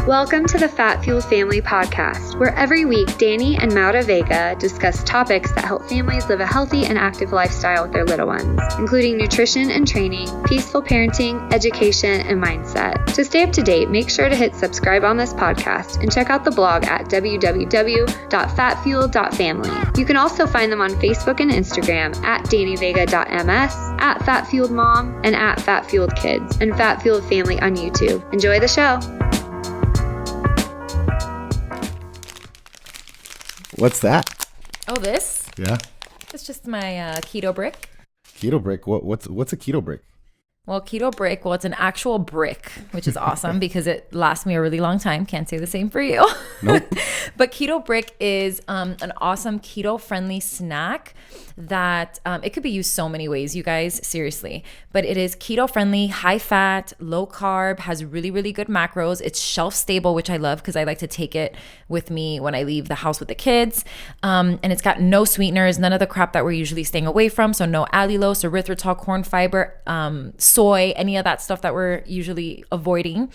Welcome to the Fat Fuel Family Podcast, where every week Danny and Maura Vega discuss topics that help families live a healthy and active lifestyle with their little ones, including nutrition and training, peaceful parenting, education, and mindset. To stay up to date, make sure to hit subscribe on this podcast and check out the blog at www.fatfuel.family. You can also find them on Facebook and Instagram at DannyVega.ms, at FatFueledMom, and at FatFueledKids, and Fat Fueled Family on YouTube. Enjoy the show. What's that? Oh, this? Yeah. It's just my Keto Brick. Keto Brick? What's a Keto Brick? Well, Keto Brick, it's an actual brick, which is awesome because it lasts me a really long time. Can't say the same for you. Nope. But Keto Brick is an awesome keto-friendly snack that it could be used so many ways, you guys, seriously. But it is keto-friendly, high-fat, low-carb, has really, really good macros. It's shelf-stable, which I love because I like to take it with me when I leave the house with the kids. And it's got no sweeteners, none of the crap that we're usually staying away from. So no allulose, erythritol, corn fiber, soy, any of that stuff that we're usually avoiding.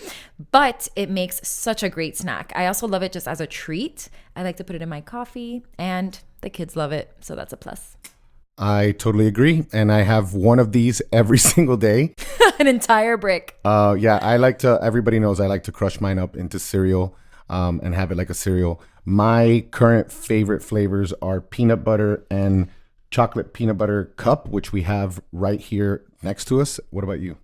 But it makes such a great snack. I also love it just as a treat. I like to put it in my coffee and the kids love it. So that's a plus. I totally agree. And I have one of these every single day. An entire brick. Yeah, everybody knows I like to crush mine up into cereal and have it like a cereal. My current favorite flavors are peanut butter and chocolate peanut butter cup, which we have right here next to us. What about you?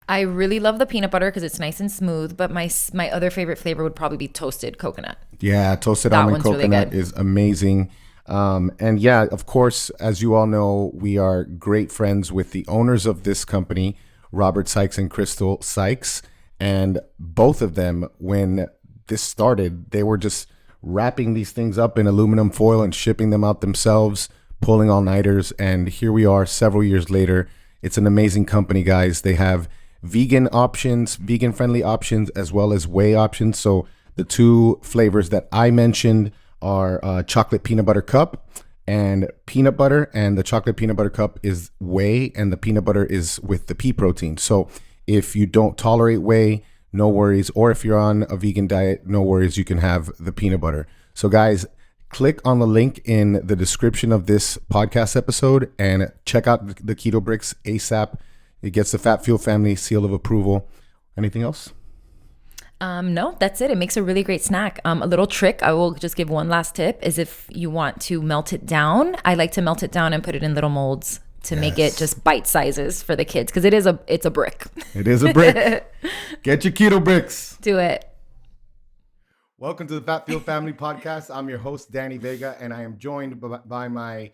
I really love the peanut butter because it's nice and smooth, but my other favorite flavor would probably be toasted coconut. Yeah, toasted almond coconut is amazing. And yeah, of course, as you all know, we are great friends with the owners of this company, Robert Sykes and Crystal Sykes. And both of them, when this started, they were just wrapping these things up in aluminum foil and shipping them out themselves, pulling all-nighters. And here we are several years later. It's an amazing company, guys. They have vegan options, vegan-friendly options, as well as whey options. So the two flavors that I mentioned are chocolate peanut butter cup and peanut butter, and the chocolate peanut butter cup is whey and the peanut butter is with the pea protein. So if you don't tolerate whey, no worries. Or if you're on a vegan diet, no worries. You can have the peanut butter. So guys, click on the link in the description of this podcast episode and check out the Keto Bricks ASAP. It gets the Fat Fuel family seal of approval. Anything else? No, that's it. It makes a really great snack. A little trick, I will just give one last tip, is if you want to melt it down, I like to melt it down and put it in little molds to make it just bite sizes for the kids because it's a brick. It is a brick. Get your Keto Bricks. Do it. Welcome to the Fat Fuel Family Podcast. I'm your host, Danny Vega, and I am joined by my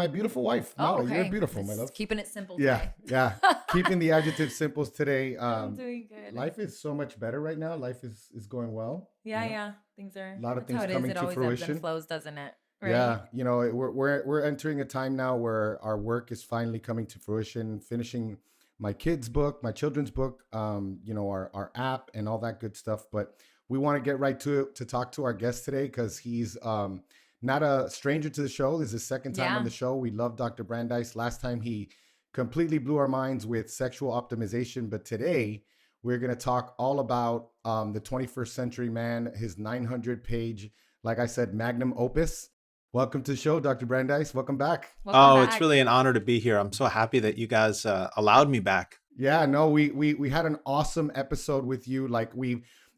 beautiful wife. Oh, Maura, okay. You're beautiful, my love. Keeping it simple today. Yeah. Keeping the adjectives simples today. I'm doing good. Life is so much better right now. Life is going well. Yeah. Things are. A lot of things how it coming is. It to always fruition. ebbs and flows, doesn't it? Right? Yeah, we're entering a time now where our work is finally coming to fruition. Finishing my kids' book, my children's book, our app and all that good stuff. But we want to get right to it to talk to our guest today because he's not a stranger to the show. This is his second time on the show. We love Dr. Brandeis. Last time he completely blew our minds with sexual optimization. But today we're going to talk all about the 21st century man, his 900-page, like I said, magnum opus. Welcome to the show, Dr. Brandeis. Welcome back. Welcome back. It's really an honor to be here. I'm so happy that you guys allowed me back. Yeah, no, we had an awesome episode with you.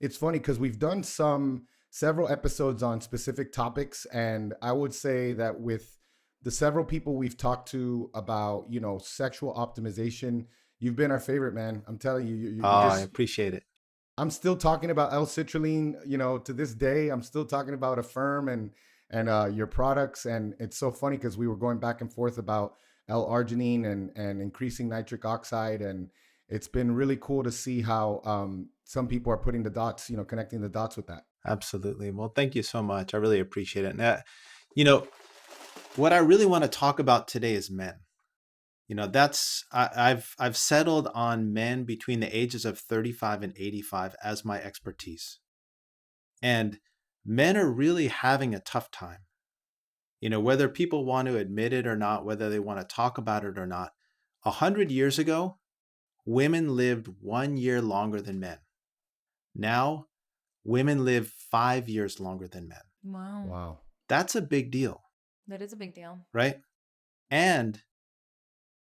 It's funny because we've done several episodes on specific topics, and I would say that with the several people we've talked to about, sexual optimization, you've been our favorite, man. I'm telling you. I appreciate it. I'm still talking about L-citrulline, to this day. I'm still talking about AFFIRM and your products, and it's so funny because we were going back and forth about L-arginine and increasing nitric oxide, and it's been really cool to see how some people are putting the dots, connecting the dots with that. Absolutely. Well, thank you so much. I really appreciate it. Now, what I really want to talk about today is men. I've settled on men between the ages of 35 and 85 as my expertise. And men are really having a tough time. Whether people want to admit it or not, whether they want to talk about it or not, 100 years ago, women lived 1 year longer than men. Now, women live 5 years longer than men. Wow. That's a big deal. That is a big deal. Right? And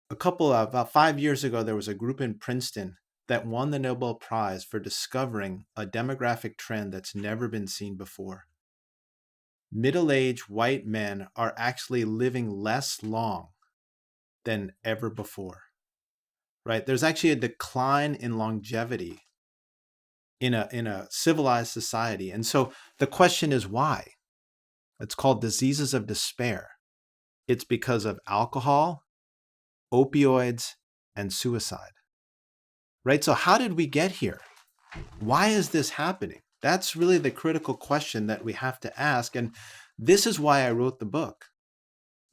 about 5 years ago, there was a group in Princeton that won the Nobel Prize for discovering a demographic trend that's never been seen before. Middle-aged white men are actually living less long than ever before, right? There's actually a decline in longevity in a civilized society. And so the question is why? It's called diseases of despair. It's because of alcohol, opioids, and suicide, right? So how did we get here? Why is this happening? That's really the critical question that we have to ask. And this is why I wrote the book,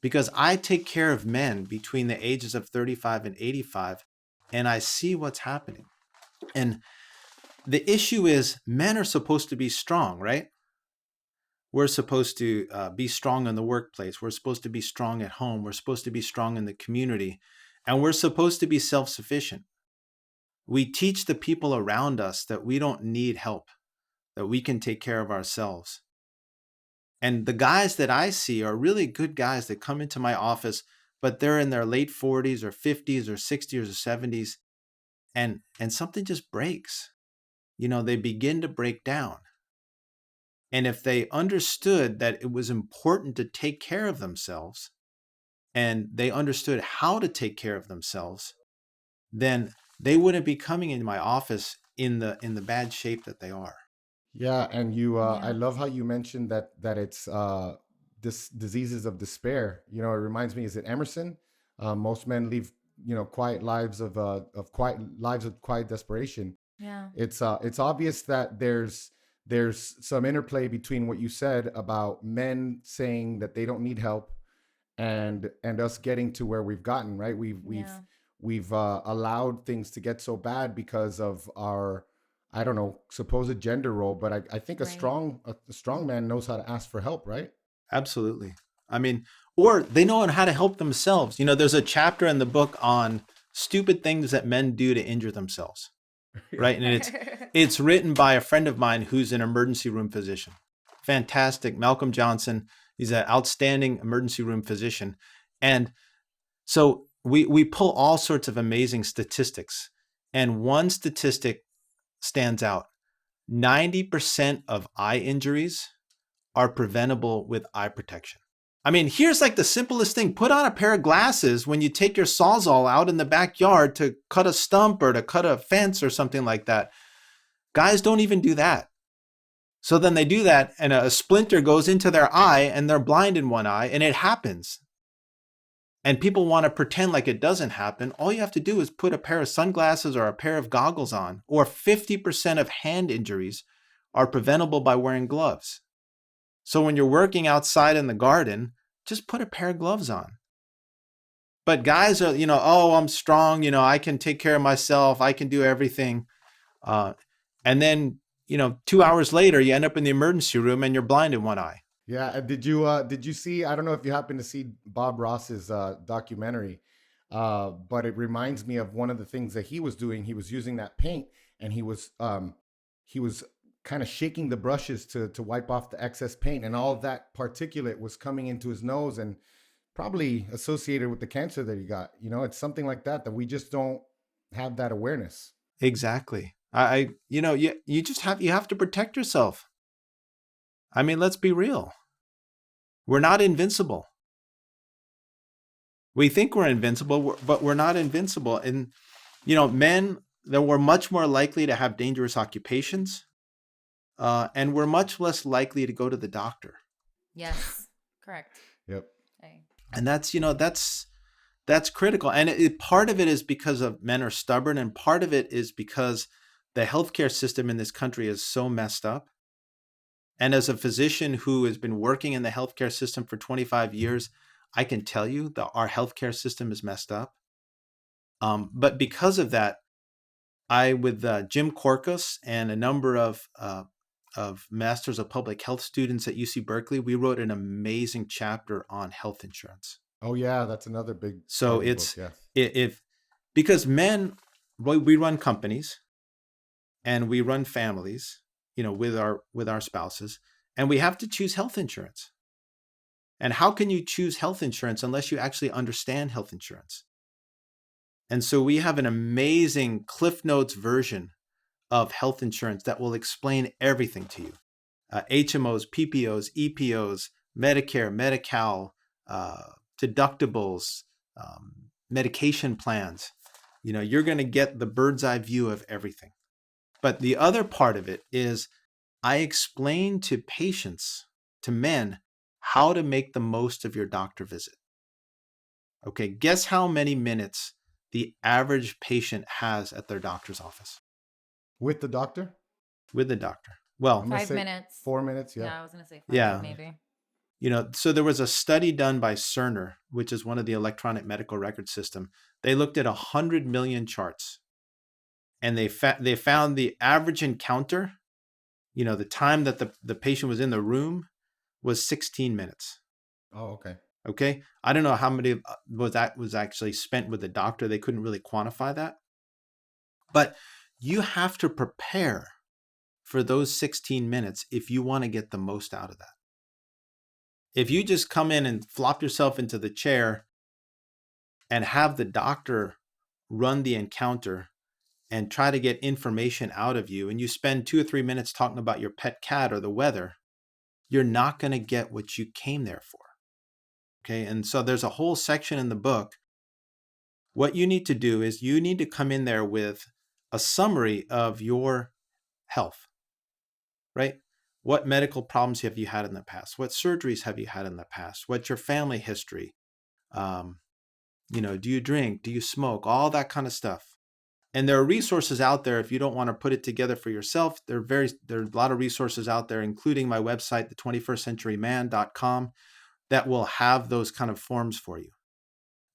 because I take care of men between the ages of 35 and 85, and I see what's happening. And the issue is men are supposed to be strong, right? We're supposed to be strong in the workplace. We're supposed to be strong at home. We're supposed to be strong in the community. And we're supposed to be self-sufficient. We teach the people around us that we don't need help, that we can take care of ourselves. And the guys that I see are really good guys that come into my office, but they're in their late 40s or 50s or 60s or 70s, and something just breaks. You know, they begin to break down. And if they understood that it was important to take care of themselves, and they understood how to take care of themselves, then they wouldn't be coming into my office in the bad shape that they are. Yeah, and I love how you mentioned that it's this diseases of despair. You know, it reminds me, is it Emerson? Most men live, quiet lives of quiet desperation. Yeah. It's obvious that there's some interplay between what you said about men saying that they don't need help and us getting to where we've gotten, right? We've allowed things to get so bad because of our, I don't know, supposed gender role, but I think a strong man knows how to ask for help, right? Absolutely. I mean, or they know how to help themselves. You know, there's a chapter in the book on stupid things that men do to injure themselves, right? And it's written by a friend of mine who's an emergency room physician. Fantastic. Malcolm Johnson. He's an outstanding emergency room physician. And so we pull all sorts of amazing statistics. And one statistic stands out. 90% of eye injuries are preventable with eye protection. I mean, here's like the simplest thing. Put on a pair of glasses when you take your Sawzall out in the backyard to cut a stump or to cut a fence or something like that. Guys don't even do that. So then they do that and a splinter goes into their eye and they're blind in one eye, and it happens. And people want to pretend like it doesn't happen. All you have to do is put a pair of sunglasses or a pair of goggles on, or 50% of hand injuries are preventable by wearing gloves. So when you're working outside in the garden, just put a pair of gloves on. But guys are, oh, I'm strong, I can take care of myself, I can do everything. And then, 2 hours later, you end up in the emergency room and you're blind in one eye. Yeah. Did you see, I don't know if you happen to see Bob Ross's documentary, but it reminds me of one of the things that he was doing. He was using that paint, and he was kind of shaking the brushes to wipe off the excess paint, and all of that particulate was coming into his nose and probably associated with the cancer that he got. It's something like that we just don't have that awareness. Exactly. You have to protect yourself. I mean, let's be real. We're not invincible. We think we're invincible, but we're not invincible. And, men, that we're much more likely to have dangerous occupations, and we're much less likely to go to the doctor. Yes, correct. Yep. Okay. And that's critical. And part of it is because of men are stubborn, and part of it is because the healthcare system in this country is so messed up. And as a physician who has been working in the healthcare system for 25 years, I can tell you that our healthcare system is messed up. But because of that, with Jim Korkos and a number of Masters of Public Health students at UC Berkeley, we wrote an amazing chapter on health insurance. Oh yeah, that's another big. So it's book, yes. Because men, we run companies, and we run families, with our spouses, and we have to choose health insurance. And how can you choose health insurance unless you actually understand health insurance? And so we have an amazing Cliff Notes version of health insurance that will explain everything to you. HMOs, PPOs, EPOs, Medicare, Medi-Cal, deductibles, medication plans. You're going to get the bird's eye view of everything. But the other part of it is I explain to patients, to men, how to make the most of your doctor visit. Okay, guess how many minutes the average patient has at their doctor's office? With the doctor? With the doctor. Well, 5 minutes. 4 minutes, yeah. Yeah, I was going to say 5 maybe. So there was a study done by Cerner, which is one of the electronic medical record system. They looked at 100 million charts, and they found the average encounter, the time that the patient was in the room, was 16 minutes. Oh, okay. Okay. I don't know how many was actually spent with the doctor. They couldn't really quantify that. But you have to prepare for those 16 minutes if you want to get the most out of that. If you just come in and flop yourself into the chair and have the doctor run the encounter and try to get information out of you, and you spend 2 or 3 minutes talking about your pet cat or the weather, you're not going to get what you came there for. Okay. And so there's a whole section in the book. What you need to do is you need to come in there with a summary of your health, right? What medical problems have you had in the past? What surgeries have you had in the past? What's your family history? Do you drink? Do you smoke? All that kind of stuff. And there are resources out there if you don't want to put it together for yourself. There are a lot of resources out there, including my website, the21stcenturyman.com, that will have those kind of forms for you.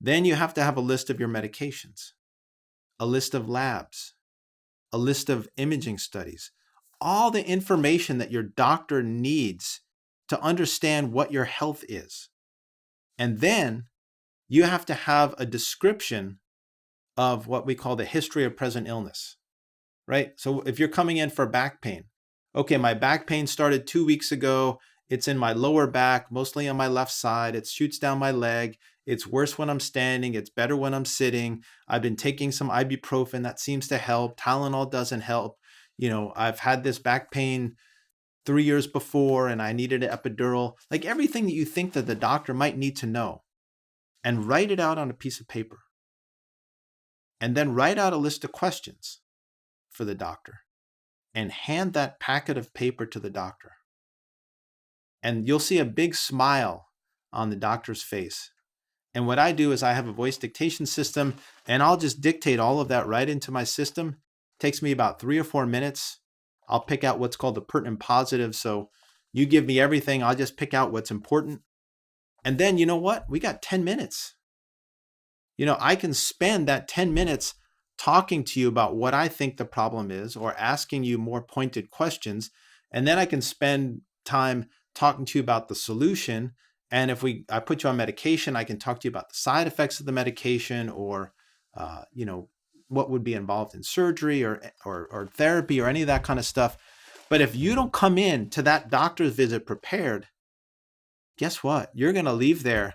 Then you have to have a list of your medications, a list of labs, a list of imaging studies, all the information that your doctor needs to understand what your health is. And then you have to have a description of what we call the history of present illness, right? So if you're coming in for back pain, okay, my back pain started 2 weeks ago. It's in my lower back, mostly on my left side. It shoots down my leg. It's worse when I'm standing. It's better when I'm sitting. I've been taking some ibuprofen that seems to help. Tylenol doesn't help. I've had this back pain 3 years before and I needed an epidural. Like everything that you think that the doctor might need to know, and write it out on a piece of paper. And then write out a list of questions for the doctor and hand that packet of paper to the doctor. And you'll see a big smile on the doctor's face. And what I do is I have a voice dictation system, and I'll just dictate all of that right into my system. It takes me about 3 or 4 minutes. I'll pick out what's called the pertinent positive. So you give me everything, I'll just pick out what's important. And then you know what? We got 10 minutes. I can spend that 10 minutes talking to you about what I think the problem is, or asking you more pointed questions. And then I can spend time talking to you about the solution. And if I put you on medication, I can talk to you about the side effects of the medication, or, what would be involved in surgery or therapy or any of that kind of stuff. But if you don't come in to that doctor's visit prepared, guess what? You're going to leave there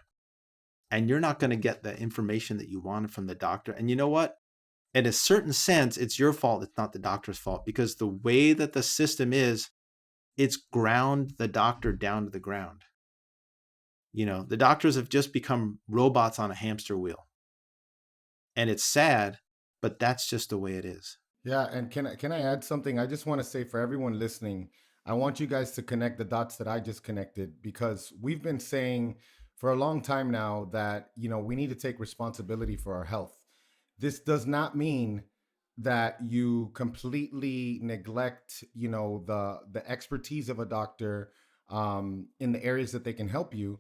and you're not going to get the information that you wanted from the doctor. And you know what? In a certain sense, it's your fault. It's not the doctor's fault, because the way that the system is, it's ground the doctor down to the ground. The doctors have just become robots on a hamster wheel. And it's sad, but that's just the way it is. Yeah, and can I add something? I just want to say, for everyone listening, I want you guys to connect the dots that I just connected, because we've been saying for a long time now that, we need to take responsibility for our health. This does not mean that you completely neglect, the expertise of a doctor in the areas that they can help you,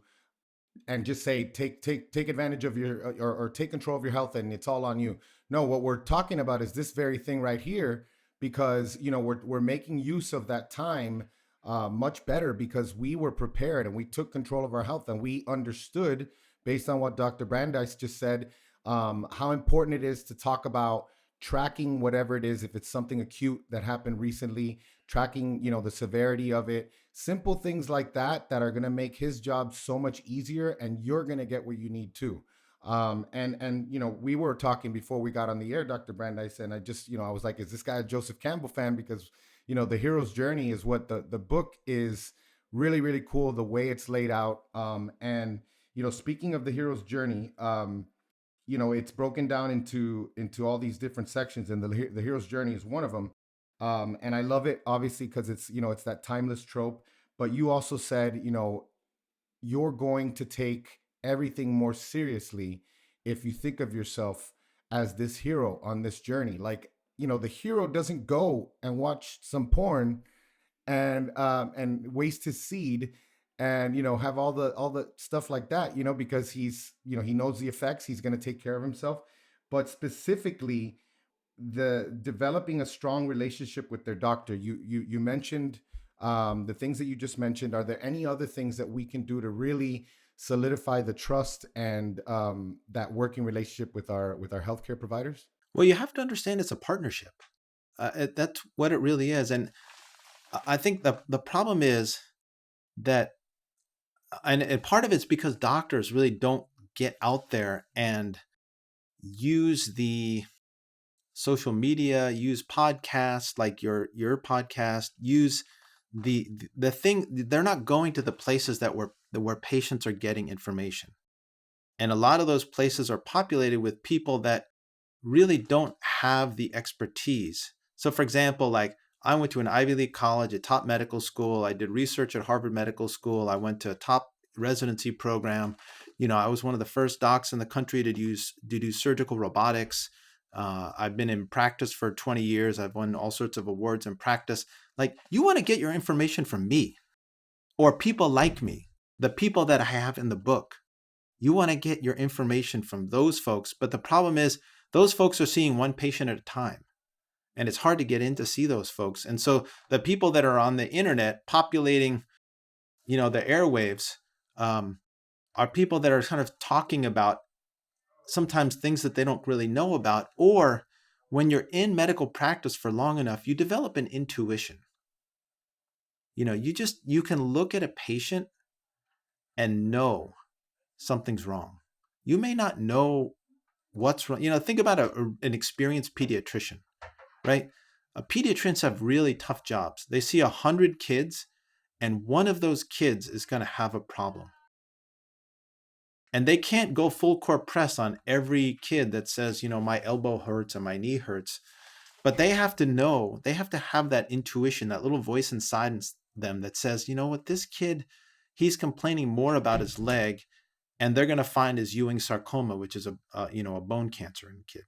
and just say, take advantage of your, or take control of your health, and it's all on you. No, what we're talking about is this very thing right here, because, we're making use of that time much better, because we were prepared and we took control of our health, and we understood, based on what Dr. Brandeis just said, how important it is to talk about tracking whatever it is, if it's something acute that happened recently, tracking, the severity of it, simple things like that are going to make his job so much easier, and you're going to get what you need too. And we were talking before we got on the air, Dr. Brandeis, and I just, I was like, is this guy a Joseph Campbell fan? Because, the hero's journey is what the book is really, really cool, the way it's laid out. And, speaking of the hero's journey, it's broken down into all these different sections, and the hero's journey is one of them. And I love it, obviously, because it's, it's that timeless trope. But you also said, you're going to take everything more seriously if you think of yourself as this hero on this journey. Like, the hero doesn't go and watch some porn and waste his seed and have all the stuff like that, because he's, he knows the effects, he's going to take care of himself. But specifically, the developing a strong relationship with their doctor, you mentioned the things that you just mentioned. Are there any other things that we can do to really solidify the trust and that working relationship with our healthcare providers? Well, you have to understand it's a partnership. That's what it really is. And I think the problem is that, and part of it's because doctors really don't get out there and use the social media, use podcasts like your podcast, use the thing. They're not going to the places where patients are getting information. And a lot of those places are populated with people that really don't have the expertise. So for example, like I went to an Ivy League college, a top medical school. I did research at Harvard Medical School. I went to a top residency program. I was one of the first docs in the country to do surgical robotics. I've been in practice for 20 years. I've won all sorts of awards in practice. Like, you want to get your information from me or people like me, the people that I have in the book. You want to get your information from those folks. But the problem is those folks are seeing one patient at a time. And it's hard to get in to see those folks. And so the people that are on the internet populating, the airwaves, are people that are kind of talking about sometimes things that they don't really know about. Or when you're in medical practice for long enough, you develop an intuition. You can look at a patient and know something's wrong. You may not know what's wrong. Think about an experienced pediatrician, right? Pediatricians have really tough jobs. They see 100 kids, and one of those kids is going to have a problem. And they can't go full court press on every kid that says, my elbow hurts and my knee hurts. But they have to know, they have to have that intuition, that little voice inside them that says, this kid, he's complaining more about his leg, and they're going to find his Ewing sarcoma, which is a bone cancer in the kid.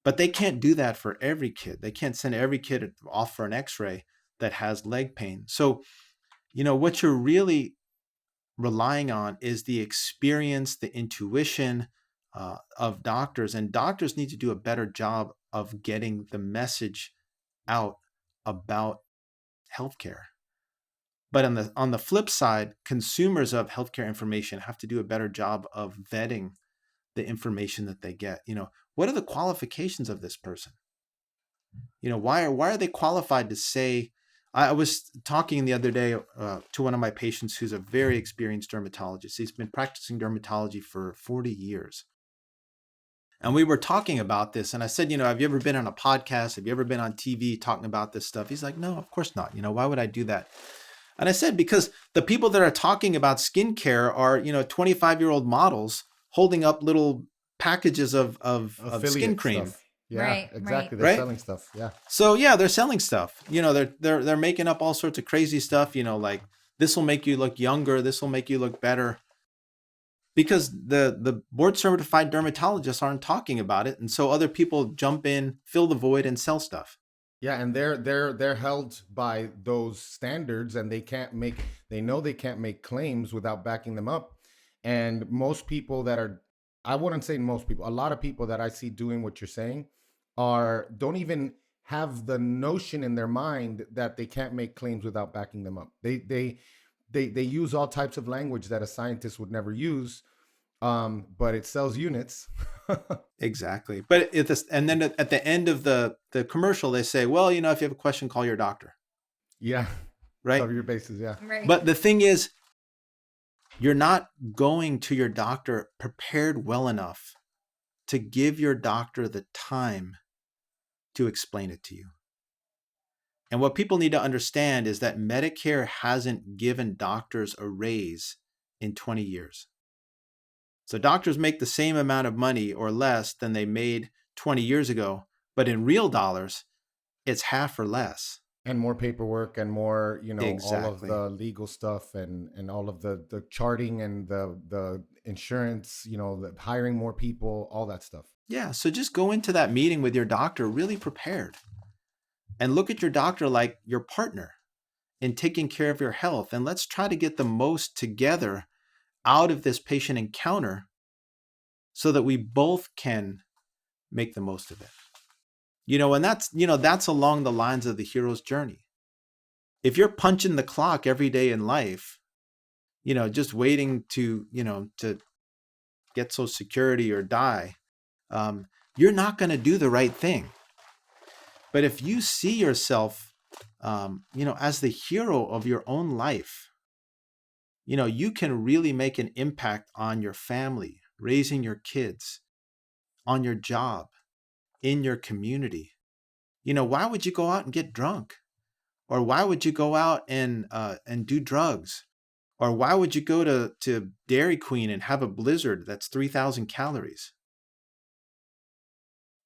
But they can't do that for every kid. They can't send every kid off for an x-ray that has leg pain. So, what you're really relying on is the experience, the intuition of doctors. And doctors need to do a better job of getting the message out about healthcare. But on the flip side, consumers of healthcare information have to do a better job of vetting the information that they get. What are the qualifications of this person? Why are they qualified to say? I was talking the other day to one of my patients who's a very experienced dermatologist. He's been practicing dermatology for 40 years. And we were talking about this, and I said, have you ever been on a podcast? Have you ever been on TV talking about this stuff? He's like, no, of course not. Why would I do that? And I said, because the people that are talking about skincare are, 25-year-old models holding up little packages of skin cream. Stuff. Yeah, right, exactly. right. They're selling stuff. Yeah. So yeah, they're selling stuff. They're making up all sorts of crazy stuff. Like, this will make you look younger. This will make you look better. Because the board-certified dermatologists aren't talking about it, and so other people jump in, fill the void, and sell stuff. Yeah, and they're held by those standards, and they know they can't make claims without backing them up. And most people that are, I wouldn't say most people, a lot of people that I see doing what you're saying don't even have the notion in their mind that they can't make claims without backing them up. They use all types of language that a scientist would never use, but it sells units. Exactly. But and then at the end of the commercial, they say, well, if you have a question, call your doctor. Yeah. Right. Cover your bases. Yeah. Right. But the thing is, you're not going to your doctor prepared well enough to give your doctor the time to explain it to you. And what people need to understand is that Medicare hasn't given doctors a raise in 20 years. So doctors make the same amount of money or less than they made 20 years ago, but in real dollars, it's half or less. And more paperwork and more, Exactly. all of the legal stuff and all of the charting and the insurance, the hiring more people, all that stuff. Yeah. So just go into that meeting with your doctor really prepared and look at your doctor like your partner in taking care of your health. And let's try to get the most together out of this patient encounter so that we both can make the most of it. And that's along the lines of the hero's journey. If you're punching the clock every day in life, just waiting to get Social Security or die, you're not going to do the right thing. But if you see yourself, as the hero of your own life, you can really make an impact on your family, raising your kids, on your job, in your community. Why would you go out and get drunk? Or why would you go out and do drugs? Or why would you go to Dairy Queen and have a blizzard that's 3,000 calories?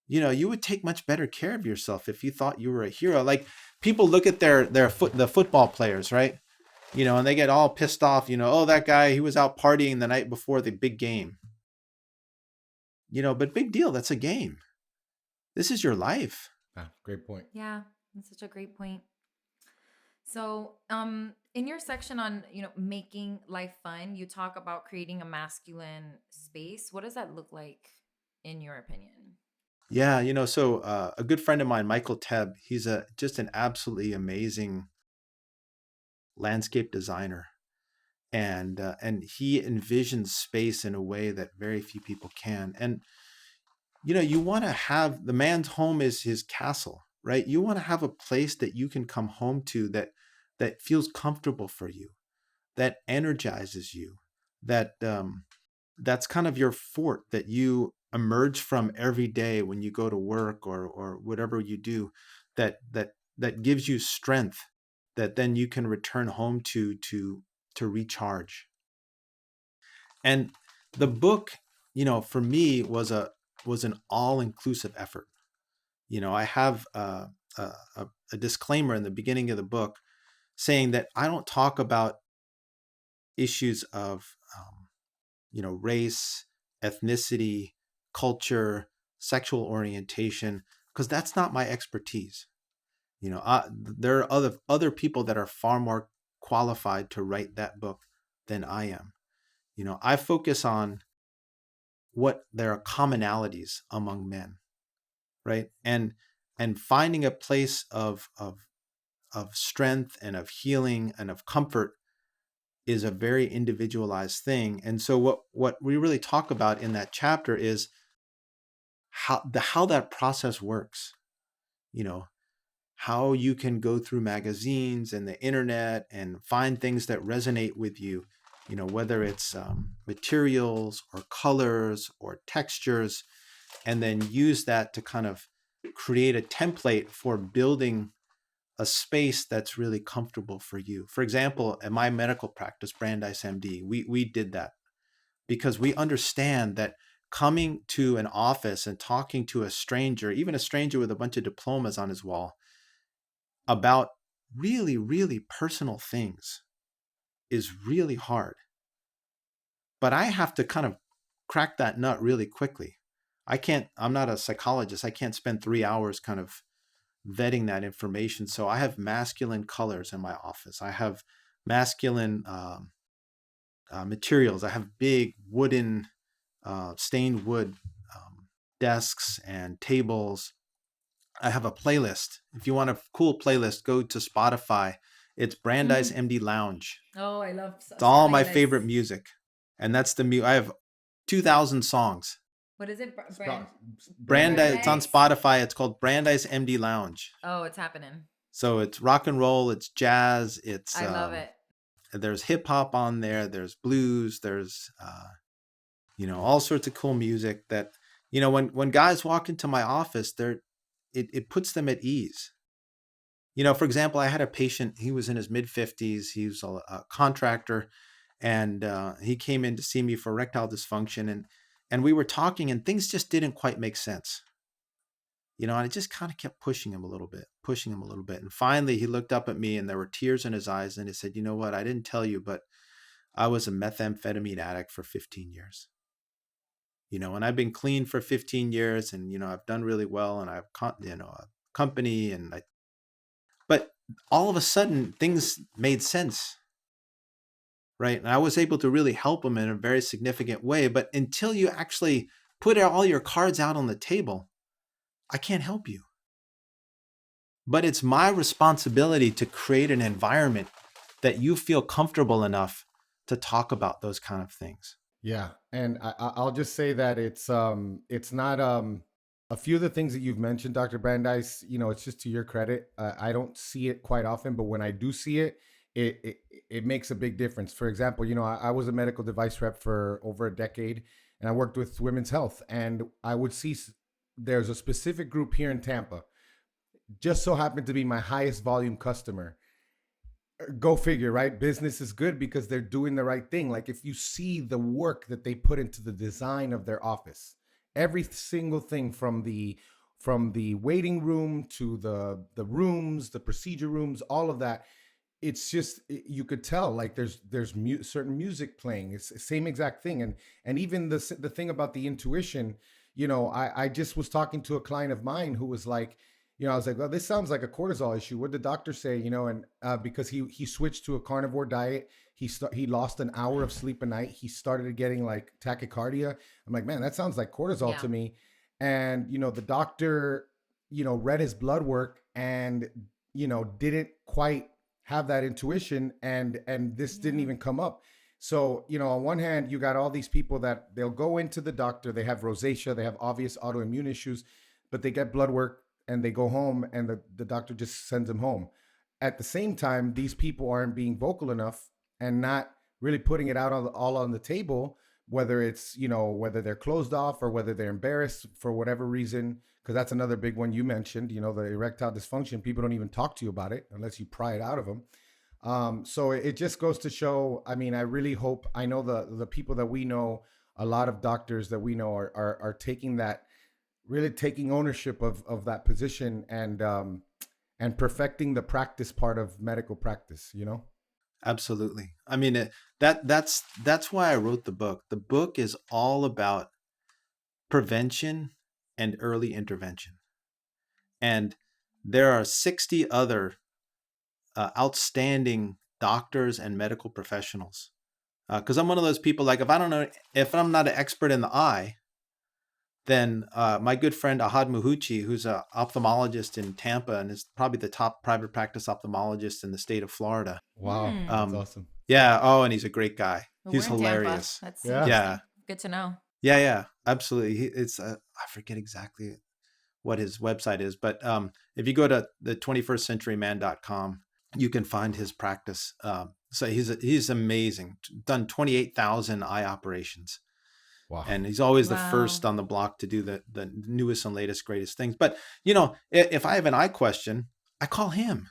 You would take much better care of yourself if you thought you were a hero. Like people look at the football players, right? And they get all pissed off, oh, that guy, he was out partying the night before the big game. But big deal, that's a game. This is your life. Ah, great point. Yeah, that's such a great point. So, in your section on, making life fun, you talk about creating a masculine space. What does that look like in your opinion? Yeah, so a good friend of mine, Michael Tebb, he's just an absolutely amazing landscape designer. And he envisions space in a way that very few people can. And, you want to have, the man's home is his castle, right? You want to have a place that you can come home to that feels comfortable for you, that energizes you, that's kind of your fort that you emerge from every day when you go to work or whatever you do, that gives you strength that then you can return home to recharge. And the book, for me was an all-inclusive effort. I have a disclaimer in the beginning of the book saying that I don't talk about issues of, race, ethnicity, culture, sexual orientation, because that's not my expertise. There are other people that are far more qualified to write that book than I am. I focus on what there are commonalities among men, right? And finding a place of strength and of healing and of comfort is a very individualized thing. And so what we really talk about in that chapter is how that process works. How you can go through magazines and the internet and find things that resonate with you, whether it's materials or colors or textures, and then use that to kind of create a template for building a space that's really comfortable for you. For example, at my medical practice, BrandeisMD, we did that because we understand that coming to an office and talking to a stranger, even a stranger with a bunch of diplomas on his wall, about really, really personal things is really hard. But I have to kind of crack that nut really quickly. I'm not a psychologist. I can't spend 3 hours kind of vetting that information. So I have masculine colors in my office. I have masculine materials. I have big wooden, stained wood desks and tables. I have a playlist. If you want a cool playlist, go to Spotify. It's BrandeisMD Lounge. Oh, I love It's all my favorite music. And that's I have 2,000 songs. What is it? Brandeis. It's on Spotify. It's called BrandeisMD Lounge. Oh, it's happening. So it's rock and roll. It's jazz. I love it. There's hip hop on there. There's blues. There's, all sorts of cool music that, when guys walk into my office, it puts them at ease. For example, I had a patient, he was in his mid-50s. He was a contractor, and he came in to see me for erectile dysfunction. And we were talking, and things just didn't quite make sense. And I just kind of kept pushing him a little bit. And finally, he looked up at me, and there were tears in his eyes. And he said, "You know what? I didn't tell you, but I was a methamphetamine addict for 15 years. And I've been clean for 15 years, and, I've done really well, and I've, a company, but all of a sudden, things made sense." Right. And I was able to really help him in a very significant way. But until you actually put all your cards out on the table, I can't help you. But it's my responsibility to create an environment that you feel comfortable enough to talk about those kind of things. Yeah. And I'll just say that it's not a few of the things that you've mentioned, Dr. Brandeis, it's just to your credit. I don't see it quite often, but when I do see it, it makes a big difference. For example, I was a medical device rep for over a decade, and I worked with women's health, and I would see there's a specific group here in Tampa, just so happened to be my highest volume customer. Go figure, right? Business is good because they're doing the right thing. Like if you see the work that they put into the design of their office, every single thing from the waiting room to the rooms, the procedure rooms, all of that, it's just, you could tell like there's certain music playing. It's the same exact thing. And even the thing about the intuition, I just was talking to a client of mine who was like, I was like, well, this sounds like a cortisol issue. What did the doctor say? And because he switched to a carnivore diet, he lost an hour of sleep a night. He started getting like tachycardia. I'm like, man, that sounds like cortisol to me. And, the doctor, read his blood work and, didn't quite have that intuition, and this didn't even come up. So, on one hand, you got all these people that they'll go into the doctor, they have rosacea, they have obvious autoimmune issues, but they get blood work and they go home and the doctor just sends them home. At the same time, these people aren't being vocal enough and not really putting it out all on the table, whether it's, whether they're closed off or whether they're embarrassed for whatever reason. Because that's another big one you mentioned, the erectile dysfunction. People don't even talk to you about it unless you pry it out of them. So it just goes to show, I really hope, I know the people that we know, a lot of doctors that we know are taking that, really taking ownership of that position and perfecting the practice part of medical practice, Absolutely. That's why I wrote the book. The book is all about prevention and early intervention. And there are 60 other outstanding doctors and medical professionals. Because I'm one of those people, like if I'm not an expert in the eye, then my good friend Ahad Muhuchi, who's an ophthalmologist in Tampa and is probably the top private practice ophthalmologist in the state of Florida. Wow, that's awesome. Yeah. Oh, and he's a great guy. Well, he's hilarious. That's good to know. Yeah, absolutely. It's I forget exactly what his website is, but if you go to the 21stcenturyman.com, you can find his practice. So he's amazing. Done 28,000 eye operations. Wow. And he's always the first on the block to do the newest and latest, greatest things. But, if I have an eye question, I call him.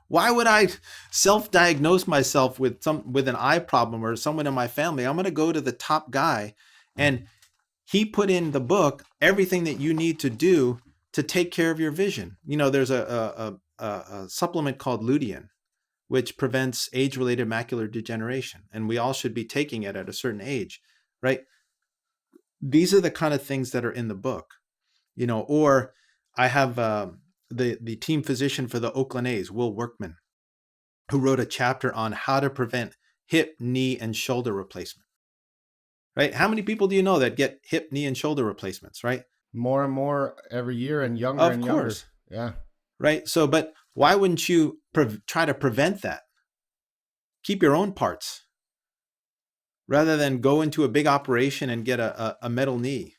Why would I self-diagnose myself with an eye problem or someone in my family? I'm going to go to the top guy. And he put in the book everything that you need to do to take care of your vision. There's a supplement called lutein, which prevents age-related macular degeneration. And we all should be taking it at a certain age, right? These are the kind of things that are in the book, or I have the team physician for the Oakland A's, Will Workman, who wrote a chapter on how to prevent hip, knee, and shoulder replacement. Right? How many people do you know that get hip, knee, and shoulder replacements, right? More and more every year, and younger and younger. Of course. Yeah. Right. So, but why wouldn't you try to prevent that? Keep your own parts. rather than go into a big operation and get a metal knee.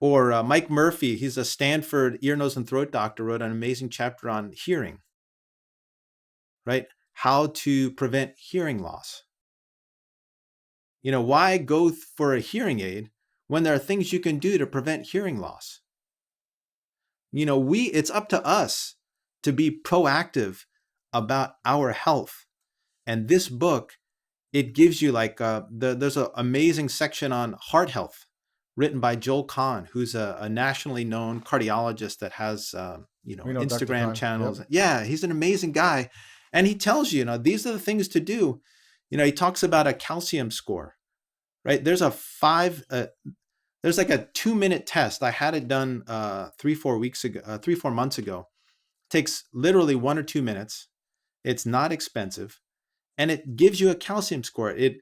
Or Mike Murphy, he's a Stanford ear, nose, and throat doctor, wrote an amazing chapter on hearing, right? How to prevent hearing loss. Why go for a hearing aid when there are things you can do to prevent hearing loss? It's up to us to be proactive about our health. And this book, it gives you there's an amazing section on heart health written by Joel Kahn, who's a nationally known cardiologist that has, Instagram channels. Yep. Yeah, he's an amazing guy. And he tells you, these are the things to do. He talks about a calcium score, right? There's like a 2-minute test. I had it done 3-4 months ago. It takes literally 1 or 2 minutes. It's not expensive. And it gives you a calcium score. It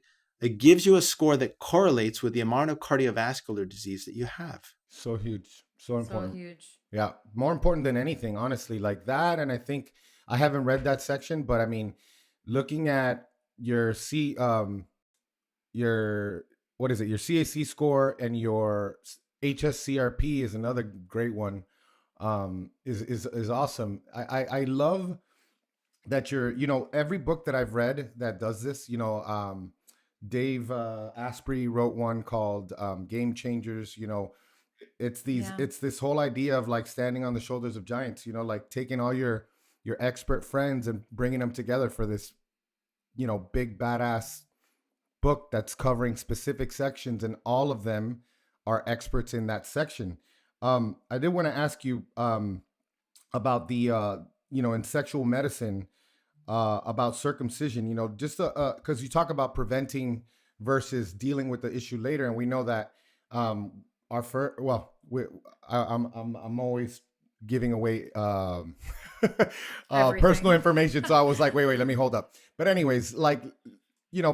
gives you a score that correlates with the amount of cardiovascular disease that you have. So huge. So important. So huge. Yeah. More important than anything, honestly, like that. And I think I haven't read that section, but I mean, looking at your your CAC score and your HSCRP is another great one. Is awesome. I love that every book that I've read that does this, Dave Asprey wrote one called Game Changers. It's this whole idea of like standing on the shoulders of giants, like taking all your expert friends and bringing them together for this, big badass book that's covering specific sections, and all of them are experts in that section. I did want to ask you about the, in sexual medicine, about circumcision, just because you talk about preventing versus dealing with the issue later. And we know that I'm always giving away personal information. So I was like, wait, let me hold up. But anyways,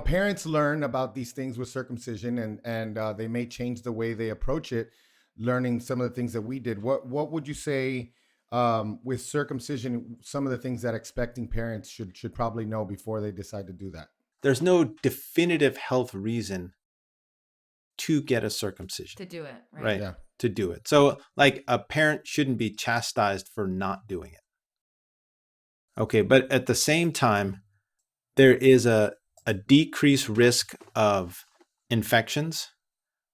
parents learn about these things with circumcision, and they may change the way they approach it, learning some of the things that we did. What would you say with circumcision, some of the things that expecting parents should probably know before they decide to do that? There's no definitive health reason to get a circumcision. To do it, right? Right. Yeah. To do it. So like a parent shouldn't be chastised for not doing it. Okay. But at the same time, there is a decreased risk of infections,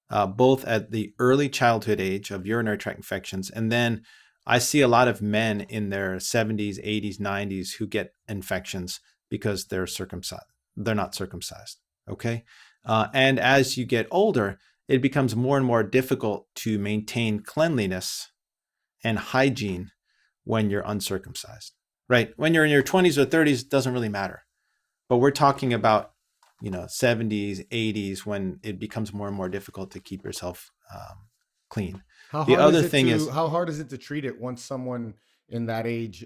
both at the early childhood age of urinary tract infections. And then I see a lot of men in their 70s, 80s, 90s who get infections because they're circumcised. They're not circumcised. Okay. And as you get older, it becomes more and more difficult to maintain cleanliness and hygiene when you're uncircumcised, right? When you're in your 20s or 30s, it doesn't really matter. But we're talking about, 70s, 80s, when it becomes more and more difficult to keep yourself clean. How hard is it to treat it once someone in that age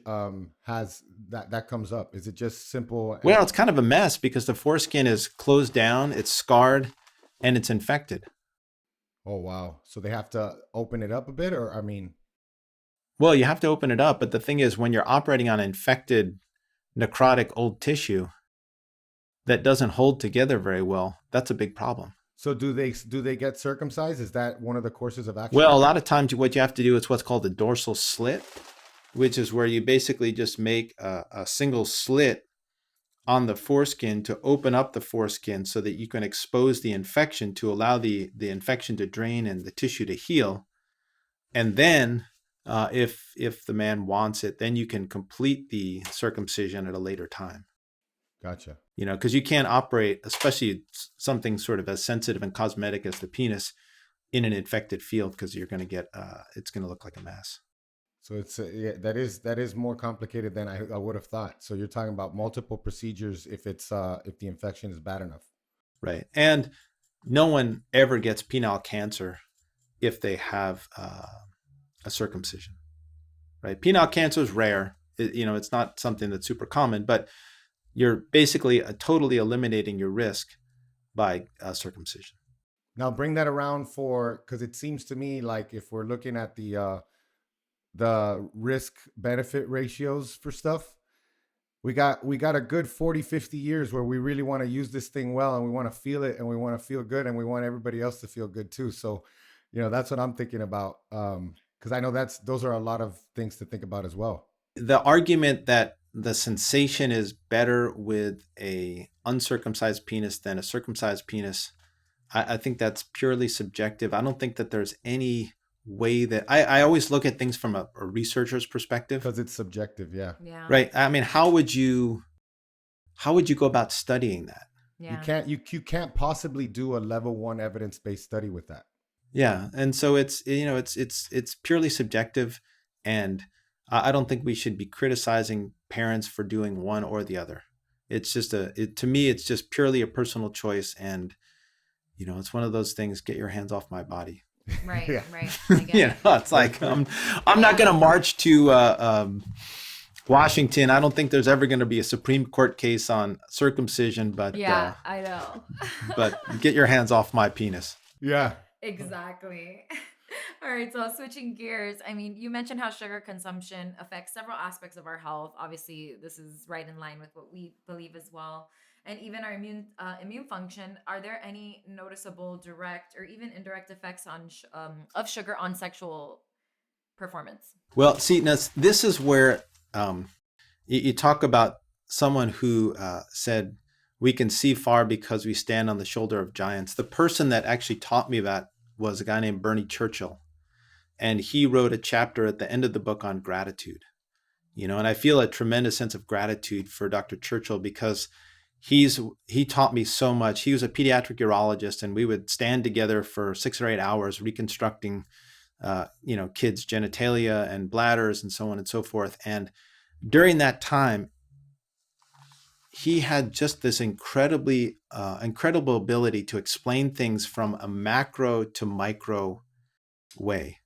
has that comes up? Is it just simple? Well, it's kind of a mess because the foreskin is closed down, it's scarred, and it's infected. Oh, wow. So they have to open it up a bit, or Well, you have to open it up. But the thing is, when you're operating on infected, necrotic old tissue that doesn't hold together very well, that's a big problem. So do they get circumcised? Is that one of the courses of action? Well, a lot of times what you have to do is what's called a dorsal slit, which is where you basically just make a single slit on the foreskin to open up the foreskin so that you can expose the infection to allow the infection to drain and the tissue to heal. And then if the man wants it, then you can complete the circumcision at a later time. Gotcha. Because you can't operate, especially something sort of as sensitive and cosmetic as the penis, in an infected field, because you're going to get, it's going to look like a mess. So it's that is more complicated than I would have thought. So you're talking about multiple procedures if the infection is bad enough. Right. And no one ever gets penile cancer if they have a circumcision. Right. Penile cancer is rare. It's not something that's super common, but you're basically totally eliminating your risk by circumcision. Now bring that around because it seems to me like if we're looking at the risk benefit ratios for stuff, we got a good 40, 50 years where we really want to use this thing well, and we want to feel it, and we want to feel good, and we want everybody else to feel good too. So, that's what I'm thinking about. Because I know those are a lot of things to think about as well. The argument that the sensation is better with a uncircumcised penis than a circumcised penis, I think that's purely subjective. I don't think that there's any way that I always look at things from a researcher's perspective, because it's subjective. Yeah. Right. I mean, how would you go about studying that? Yeah. You can't possibly do a level 1 evidence-based study with that. Yeah. And so it's purely subjective, and I don't think we should be criticizing parents for doing one or the other. It's just to me, it's just purely a personal choice. And, it's one of those things, get your hands off my body. Right. Yeah. Right. I get it. It's like, I'm not going to march to Washington. I don't think there's ever going to be a Supreme Court case on circumcision, but Yeah, I know. but get your hands off my penis. Yeah. Exactly. All right, so switching gears, I mean, you mentioned how sugar consumption affects several aspects of our health. Obviously, this is right in line with what we believe as well, and even our immune function. Are there any noticeable direct or even indirect effects of sugar on sexual performance? Well, see, now this is where you talk about someone who said we can see far because we stand on the shoulder of giants. The person that actually taught me that was a guy named Bernie Churchill. And he wrote a chapter at the end of the book on gratitude. And I feel a tremendous sense of gratitude for Dr. Churchill, because he taught me so much. He was a pediatric urologist, and we would stand together for 6 or 8 hours reconstructing kids' genitalia and bladders and so on and so forth. And during that time, he had just this incredible ability to explain things from a macro to micro way.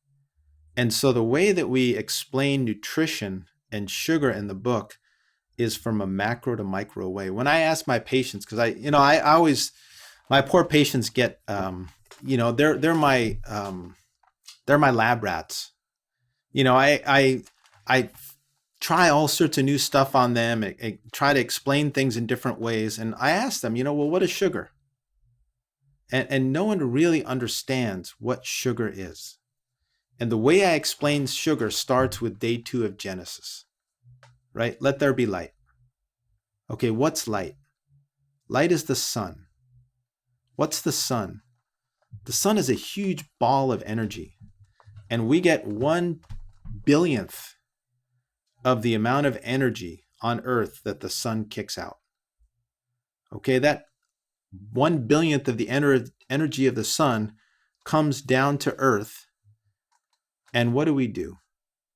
And so the way that we explain nutrition and sugar in the book is from a macro to micro way. When I ask my patients, because I always, my poor patients get, they're my lab rats. I try all sorts of new stuff on them, and try to explain things in different ways. And I ask them, well, what is sugar? And no one really understands what sugar is. And the way I explain sugar starts with day 2 of Genesis, right? Let there be light. Okay, what's light? Light is the sun. What's the sun? The sun is a huge ball of energy, and we get 1/1000th of the amount of energy on Earth that the sun kicks out. Okay, that 1/1000th of the energy of the sun comes down to Earth. And what do?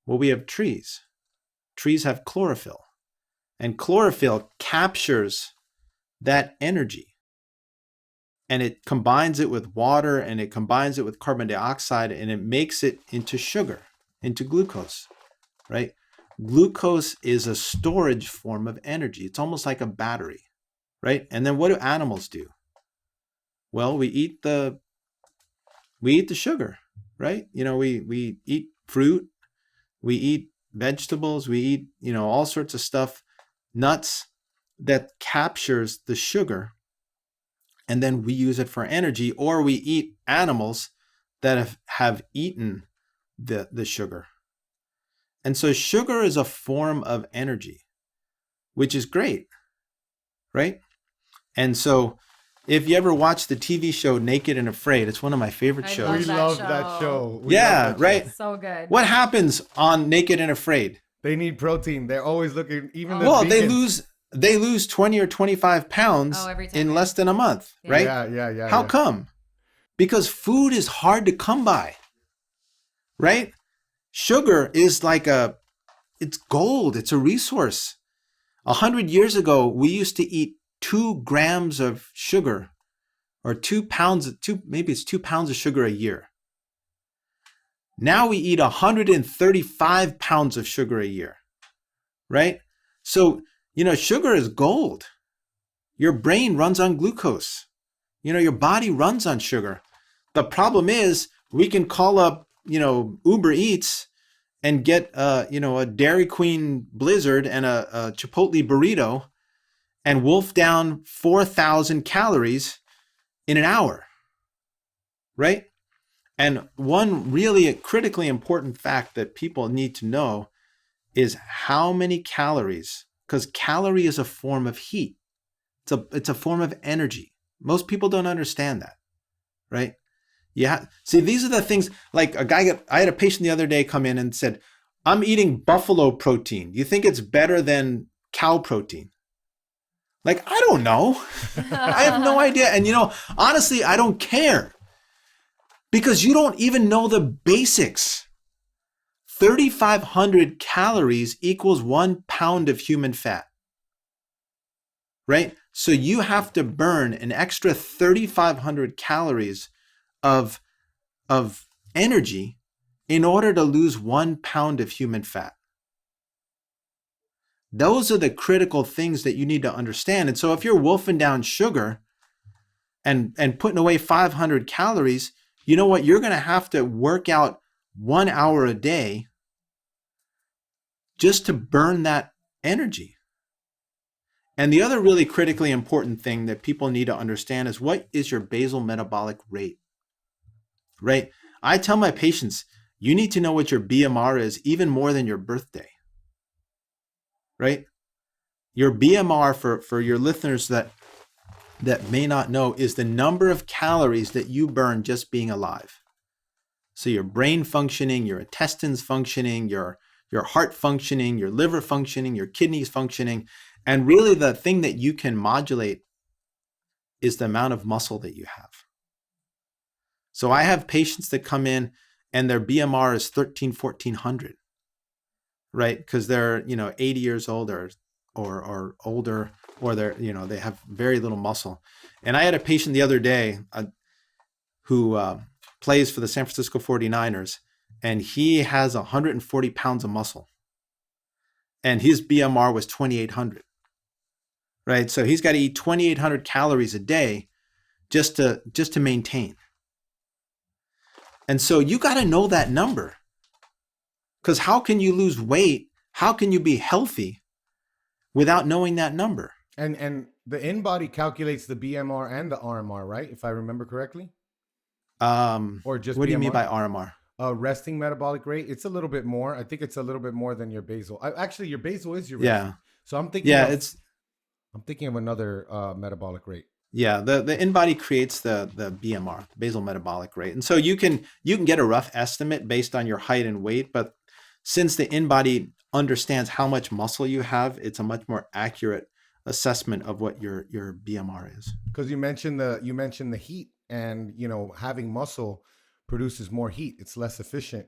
Well, we have trees. Trees have chlorophyll. And chlorophyll captures that energy. And it combines it with water, and it combines it with carbon dioxide, and it makes it into sugar, into glucose, right? Glucose is a storage form of energy. It's almost like a battery, right? And then what do animals do? Well, we eat the sugar, right? We eat fruit, we eat vegetables, we eat, all sorts of stuff, nuts, that captures the sugar, and then we use it for energy, or we eat animals that have eaten the sugar. And so sugar is a form of energy, which is great, right? And so if you ever watch the TV show Naked and Afraid, it's one of my favorite shows. We love that show. Right? So good. What happens on Naked and Afraid? They need protein. They're always looking, even Well, vegans. they lose 20 or 25 pounds in less than a month, right? Yeah. How come? Because food is hard to come by, right? Sugar is it's gold. It's a resource. 100 years ago, we used to eat 2 grams of sugar, or 2 pounds, maybe it's 2 pounds of sugar a year. Now we eat 135 pounds of sugar a year, right? So, sugar is gold. Your brain runs on glucose. Your body runs on sugar. The problem is we can call up, Uber Eats and get a Dairy Queen Blizzard and a Chipotle burrito and wolf down 4,000 calories in an hour, right? And one really critically important fact that people need to know is how many calories, because calorie is a form of heat. It's a form of energy. Most people don't understand that, right? See, these are the things, like I had a patient the other day come in and said, I'm eating buffalo protein. Do you think it's better than cow protein? Like, I don't know. I have no idea. And honestly, I don't care. Because you don't even know the basics. 3,500 calories equals 1 pound of human fat, right? So you have to burn an extra 3,500 calories of energy in order to lose 1 pound of human fat. Those are the critical things that you need to understand. And so if you're wolfing down sugar and putting away 500 calories, you know what? You're going to have to work out 1 hour a day just to burn that energy. And the other really critically important thing that people need to understand is, what is your basal metabolic rate, right? I tell my patients, you need to know what your BMR is even more than your birthday, right? Your BMR, for your listeners that may not know, is the number of calories that you burn just being alive. So your brain functioning, your intestines functioning, your heart functioning, your liver functioning, your kidneys functioning. And really the thing that you can modulate is the amount of muscle that you have. So I have patients that come in and their BMR is 1,400, right? Because they're 80 years old or older, or they have very little muscle. And I had a patient the other day who plays for the San Francisco 49ers, and he has 140 pounds of muscle, and his BMR was 2,800, right? So he's got to eat 2,800 calories a day just to maintain. And so you got to know that number, because how can you lose weight? How can you be healthy without knowing that number? And the InBody calculates the BMR and the RMR, right? If I remember correctly. Or just what BMR? Do you mean by RMR? Resting metabolic rate. It's a little bit more. I think it's a little bit more than your basal. Actually, your basal is your resting. So I'm thinking. I'm thinking of another metabolic rate. Yeah, the InBody creates the BMR, basal metabolic rate, and so you can get a rough estimate based on your height and weight. But since the InBody understands how much muscle you have, it's a much more accurate assessment of what your BMR is. Because you mentioned the heat, and having muscle produces more heat. It's less efficient,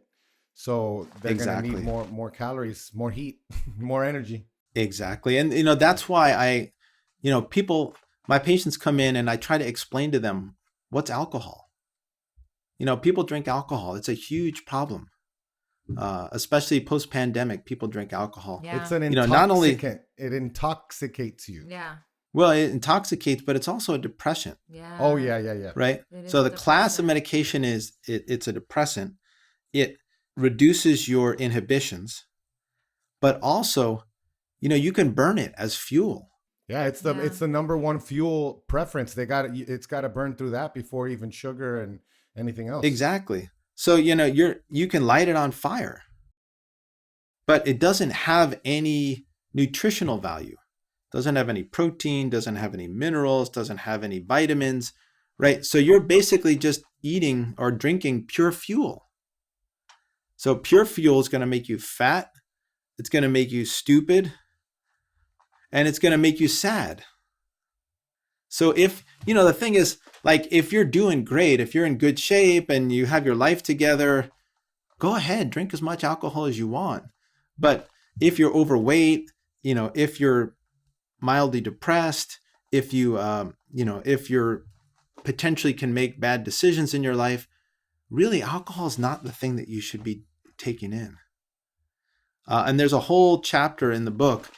so they're going to need more calories, more heat, more energy. Exactly, and that's why my patients come in and I try to explain to them what's alcohol. People drink alcohol. It's a huge problem. Especially post-pandemic, people drink alcohol. Yeah. It's an intoxicant. Not only it intoxicates you. Yeah. Well, it intoxicates, but it's also a depressant. Yeah. Oh yeah. Right. So the class of medication is it's a depressant. It reduces your inhibitions, but also, you can burn it as fuel. Yeah, it's the number one fuel preference. It's got to burn through that before even sugar and anything else. Exactly. So, you can light it on fire, but it doesn't have any nutritional value. Doesn't have any protein, doesn't have any minerals, doesn't have any vitamins, right? So you're basically just eating or drinking pure fuel. So pure fuel is going to make you fat. It's going to make you stupid. And it's going to make you sad. So if, the thing is, like, if you're doing great, if you're in good shape and you have your life together, go ahead, drink as much alcohol as you want. But if you're overweight, if you're mildly depressed, if you're potentially can make bad decisions in your life, really alcohol is not the thing that you should be taking in. And there's a whole chapter in the book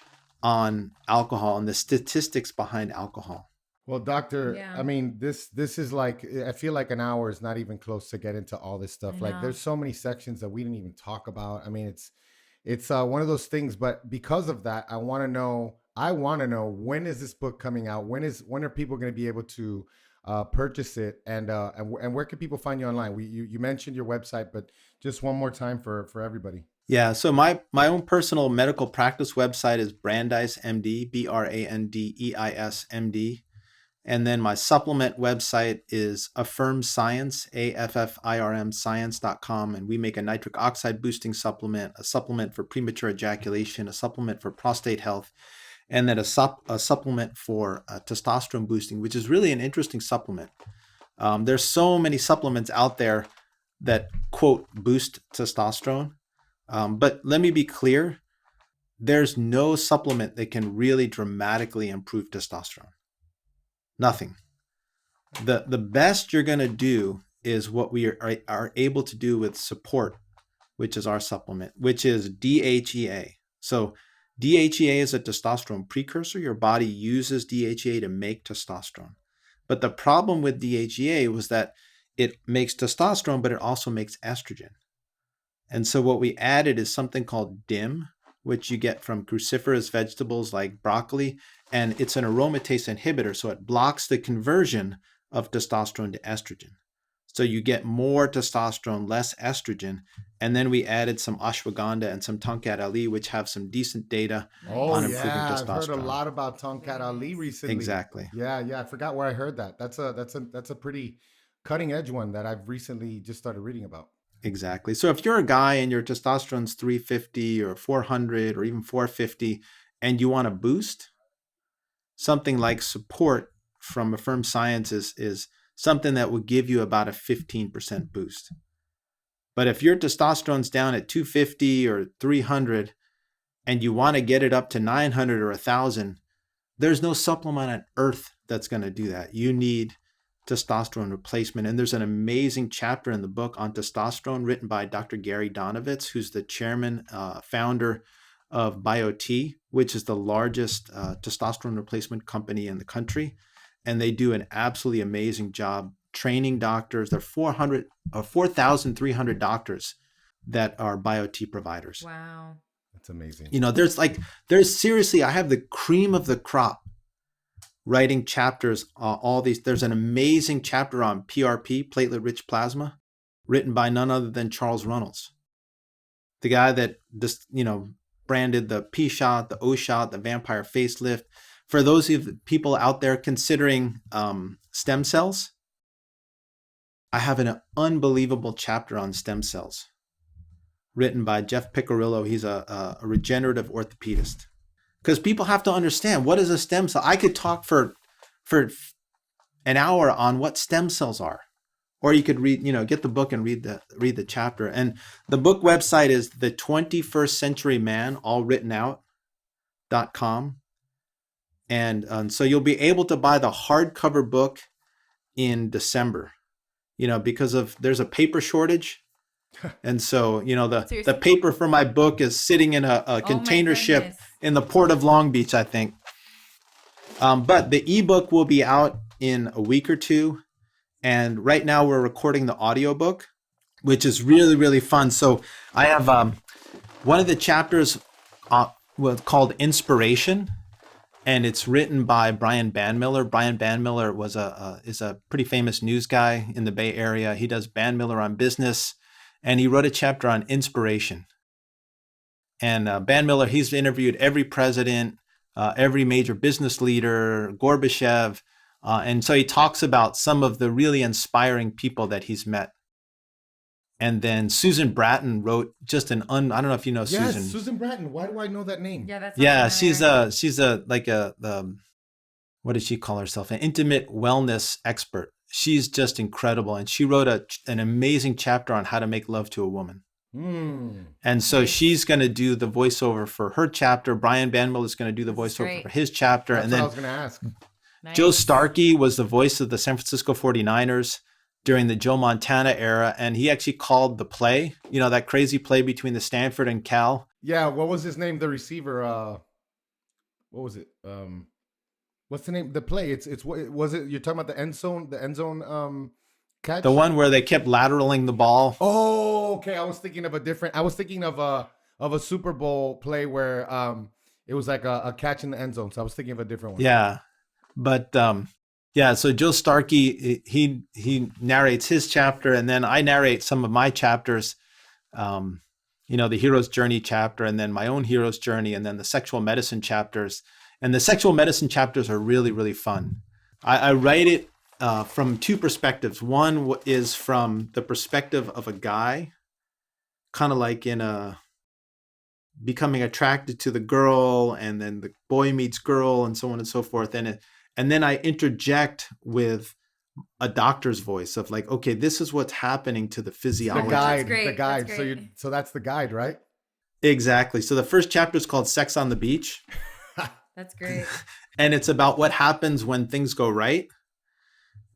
on alcohol and the statistics behind alcohol. Well, doctor, Yeah. I mean, this is like, I feel like an hour is not even close to get into all this stuff. Like, there's so many sections that we didn't even talk about. I mean, it's one of those things, but because of that, I want to know, when is this book coming out? When are people going to be able to purchase it? And where can people find you online? You mentioned your website, but just one more time for everybody. Yeah, so my own personal medical practice website is BrandeisMD, BrandeisMD. And then my supplement website is AFFIRM Science, AFFIRM Science.com. And we make a nitric oxide boosting supplement, a supplement for premature ejaculation, a supplement for prostate health, and then a supplement for testosterone boosting, which is really an interesting supplement. There's so many supplements out there that, quote, boost testosterone. But let me be clear, there's no supplement that can really dramatically improve testosterone. Nothing. The best you're going to do is what we are able to do with support, which is our supplement, which is DHEA. So DHEA is a testosterone precursor. Your body uses DHEA to make testosterone. But the problem with DHEA was that it makes testosterone, but it also makes estrogen. And so what we added is something called DIM, which you get from cruciferous vegetables like broccoli, and it's an aromatase inhibitor, so it blocks the conversion of testosterone to estrogen. So you get more testosterone, less estrogen, and then we added some ashwagandha and some Tongkat Ali, which have some decent data on improving testosterone. I've heard a lot about Tongkat Ali recently. Exactly. Yeah, I forgot where I heard that. That's a pretty cutting edge one that I've recently just started reading about. Exactly. So if you're a guy and your testosterone's 350 or 400 or even 450 and you want to boost, something like support from AFFIRM Science is something that will give you about a 15% boost. But if your testosterone's down at 250 or 300 and you want to get it up to 900 or 1,000, there's no supplement on earth that's going to do that. You need testosterone replacement. And there's an amazing chapter in the book on testosterone written by Dr. Gary Donovitz, who's the chairman, founder of BioT, which is the largest testosterone replacement company in the country. And they do an absolutely amazing job training doctors. There are 4,300 doctors that are BioT providers. Wow. That's amazing. You know, there's seriously, I have the cream of the crop writing chapters, all these. There's an amazing chapter on PRP, platelet-rich plasma, written by none other than Charles Runnels, the guy that just, branded the P shot, the O shot, the vampire facelift. For those of you people out there considering stem cells, I have an unbelievable chapter on stem cells written by Jeff Piccirillo. He's a regenerative orthopedist. Because people have to understand, what is a stem cell? I could talk for an hour on what stem cells are. Or you could read, get the book and read the chapter. And the book website is the 21st Century Man, all written out.com. And so you'll be able to buy the hardcover book in December, because there's a paper shortage. And so, the paper for my book is sitting in a container ship in the port of Long Beach, I think. But the ebook will be out in a week or two. And right now we're recording the audiobook, which is really, really fun. So I have one of the chapters called Inspiration, and it's written by Brian Bandmiller. Brian Bandmiller is a pretty famous news guy in the Bay Area. He does Bandmiller on Business. And he wrote a chapter on inspiration. And Bandmiller, he's interviewed every president, every major business leader, Gorbachev. And so he talks about some of the really inspiring people that he's met. And then Susan Bratton wrote just I don't know if you know Susan. Yes, Susan Bratton. Why do I know that name? She's what did she call herself? An intimate wellness expert. She's just incredible. And she wrote an amazing chapter on how to make love to a woman. And so she's going to do the voiceover for her chapter. Brian Bandmiller is going to do the voiceover for his chapter. That's and then what I was going to ask. Nice. Joe Starkey was the voice of the San Francisco 49ers during the Joe Montana era. And he actually called the play, that crazy play between the Stanford and Cal. Yeah. What was his name? The receiver. What was it? What's the name of the play? It's what was it? You're talking about the end zone catch? The one where they kept lateraling the ball. Oh, okay. I was thinking of a Super Bowl play where it was like a catch in the end zone. So I was thinking of a different one. Yeah. But so Joe Starkey, he narrates his chapter, and then I narrate some of my chapters. The hero's journey chapter, and then my own hero's journey, and then the sexual medicine chapters. And the sexual medicine chapters are really, really fun. I write it from two perspectives. One is from the perspective of a guy, kind of like in becoming attracted to the girl, and then the boy meets girl, and so on and so forth. And then I interject with a doctor's voice of like, okay, this is what's happening to the physiology. The guide. So that's the guide, right? Exactly. So the first chapter is called Sex on the Beach. That's great. And it's about what happens when things go right.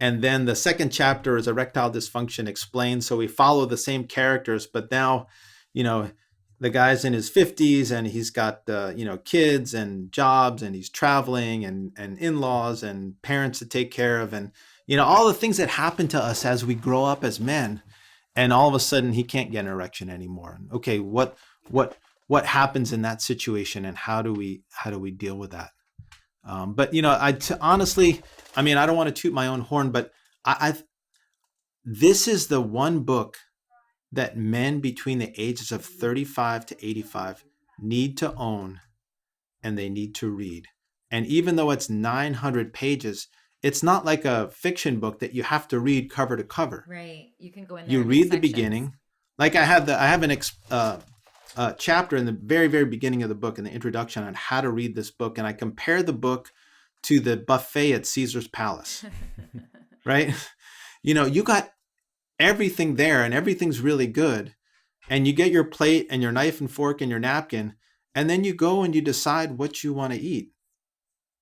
And then the second chapter is erectile dysfunction explained. So we follow the same characters, but now, the guy's in his 50s and he's got, kids and jobs, and he's traveling and in-laws and parents to take care of. And, all the things that happen to us as we grow up as men. And all of a sudden he can't get an erection anymore. Okay, what happens in that situation, and how do we deal with that? Honestly, I don't want to toot my own horn, but this is the one book that men between the ages of 35 to 85 need to own, and they need to read. And even though it's 900 pages, it's not like a fiction book that you have to read cover to cover. Right. You can go in there. You read the beginning. Like I have a chapter in the very, very beginning of the book, in the introduction, on how to read this book. And I compare the book to the buffet at Caesar's Palace, right? You got everything there, and everything's really good. And you get your plate and your knife and fork and your napkin, and then you go and you decide what you want to eat.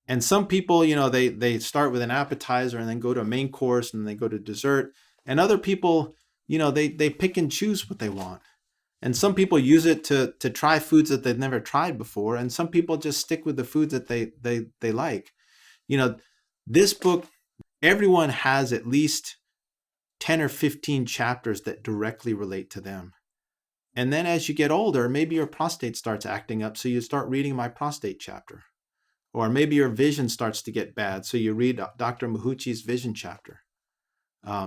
And some people, they start with an appetizer and then go to a main course, and they go to dessert. And other people, they pick and choose what they want. And some people use it to try foods that they've never tried before. And some people just stick with the foods that they like. This book, everyone has at least 10 or 15 chapters that directly relate to them. And then as you get older, maybe your prostate starts acting up, so you start reading my prostate chapter. Or maybe your vision starts to get bad, so you read Dr. Mahuchi's vision chapter.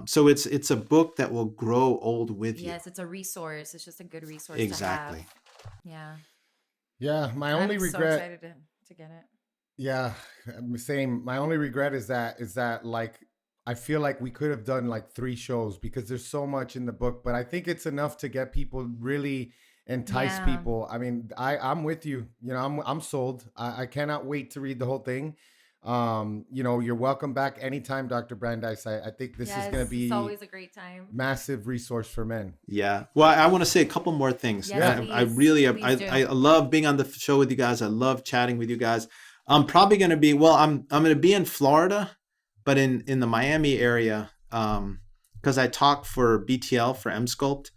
So it's a book that will grow old with you. Yes, it's a resource. It's just a good resource exactly. to have. Yeah. Yeah, my only regret. I'm so excited to get it. Yeah, same. My only regret is that like I feel like we could have done like 3 shows, because there's so much in the book, but I think it's enough to get people really entice people. I'm with you. I'm sold. I cannot wait to read the whole thing. You're welcome back anytime, Dr. Brandeis. I think this is going to be it's always a great time. Massive resource for men. Yeah. Well, I want to say a couple more things. Yes, I love being on the show with you guys. I love chatting with you guys. I'm probably going to be, I'm going to be in Florida, but in the Miami area, because I talk for BTL for MSculpt.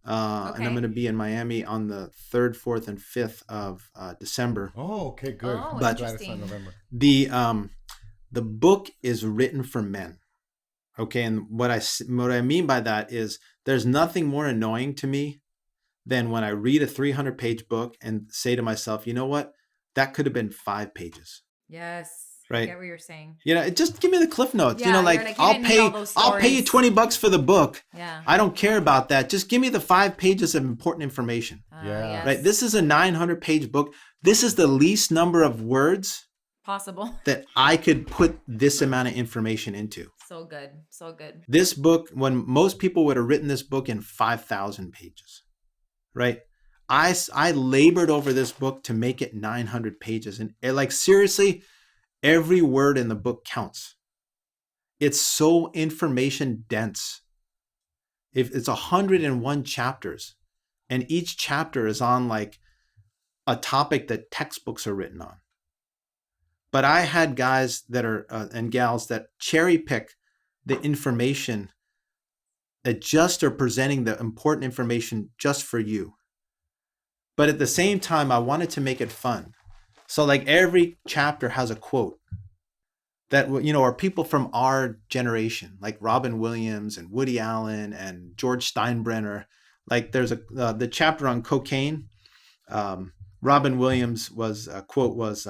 And I'm going to be in Miami on the 3rd, 4th, and 5th of December. Oh, okay, good. Oh, but interesting. November. The book is written for men. Okay, and what I mean by that is there's nothing more annoying to me than when I read a 300-page book and say to myself, you know what? That could have been 5 pages. Yes. Right. I get what you're saying. Just give me the cliff notes. Yeah, I'll pay you $20 for the book. Yeah. I don't care about that. Just give me the 5 pages of important information. Yes. Right. This is a 900-page book. This is the least number of words possible that I could put this amount of information into. So good. So good. This book, when most people would have written this book in 5,000 pages, right? I labored over this book to make it 900 pages. And seriously, every word in the book counts. It's so information dense. If it's 101 chapters, and each chapter is on like a topic that textbooks are written on. But I had guys that are and gals that cherry pick the information that just are presenting the important information just for you. But at the same time, I wanted to make it fun. So like every chapter has a quote. that, are people from our generation, like Robin Williams and Woody Allen and George Steinbrenner. Like there's the chapter on cocaine. Robin Williams quote was,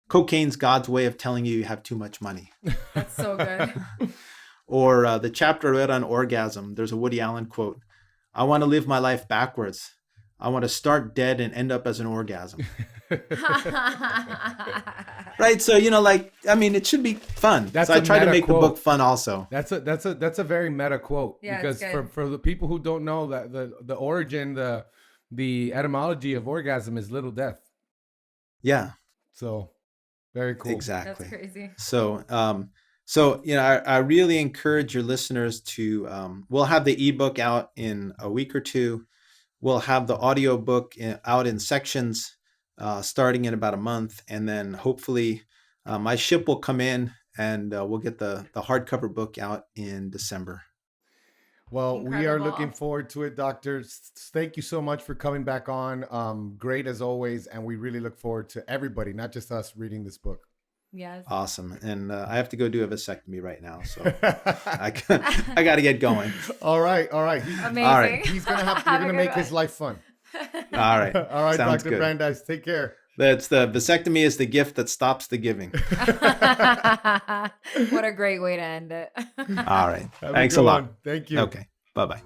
cocaine's God's way of telling you have too much money. That's so good. Or the chapter I read on orgasm, there's a Woody Allen quote, I want to live my life backwards. I want to start dead and end up as an orgasm. Right. So, it should be fun. So I try to make the book fun also. That's a very meta quote, because for the people who don't know that the origin, the etymology of orgasm is little death. Yeah. So very cool. Exactly. That's crazy. So, I really encourage your listeners to, we'll have the ebook out in a week or two. We'll have the audio book out in sections starting in about a month. And then hopefully my ship will come in and we'll get the hardcover book out in December. Well, we are looking forward to it, Doctor. Thank you so much for coming back on. Great as always. And we really look forward to everybody, not just us, reading this book. Yes. Awesome. And I have to go do a vasectomy right now. So I got to get going. All right. Amazing. All right. You're going to make his life fun. All right. All right, Sounds Dr. good. Brandeis. Take care. That's the vasectomy is the gift that stops the giving. What a great way to end it. All right. Have Thanks a lot. Thank you. Okay. Bye-bye.